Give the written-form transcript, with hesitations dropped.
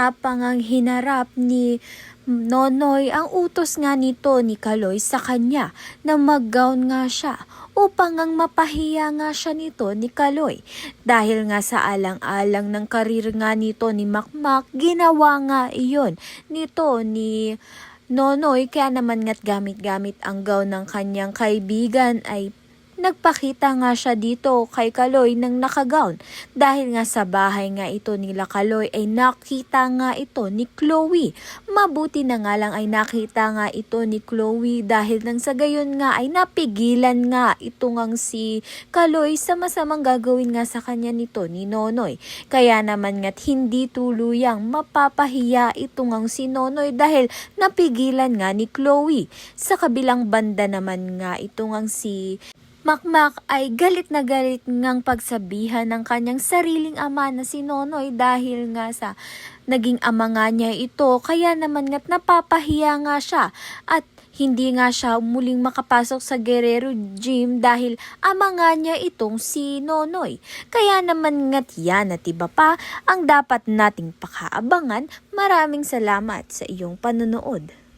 matapang ang hinarap ni Nonoy ang utos nga nito ni Kaloy sa kanya na mag-gown nga siya upang ang mapahiya nga siya nito ni Kaloy. Dahil nga sa alang-alang ng karir nga nito ni Makmak, ginawa nga iyon nito ni Nonoy, kaya naman nga't gamit-gamit ang gown ng kanyang kaibigan ay nagpakita nga siya dito kay Kaloy ng nakagown. Dahil nga sa bahay nga ito nila Kaloy ay nakita nga ito ni Chloe. Mabuti na nga lang ay nakita nga ito ni Chloe dahil nang sa gayon nga ay napigilan nga ito ngang si Kaloy sa masamang gagawin nga sa kanya nito ni Nonoy. Kaya naman nga't hindi tuluyang mapapahiya ito ngang si Nonoy dahil napigilan nga ni Chloe. Sa kabilang banda naman nga ito ngang si Makmak ay galit na galit ngang pagsabihan ng kanyang sariling ama na si Nonoy dahil nga sa naging ama nga niya ito, kaya naman nga't napapahiya nga siya at hindi nga siya muling makapasok sa Guerrero Gym dahil ama nga niya itong si Nonoy. Kaya naman nga't yan at iba pa ang dapat nating pakaabangan. Maraming salamat sa iyong panonood.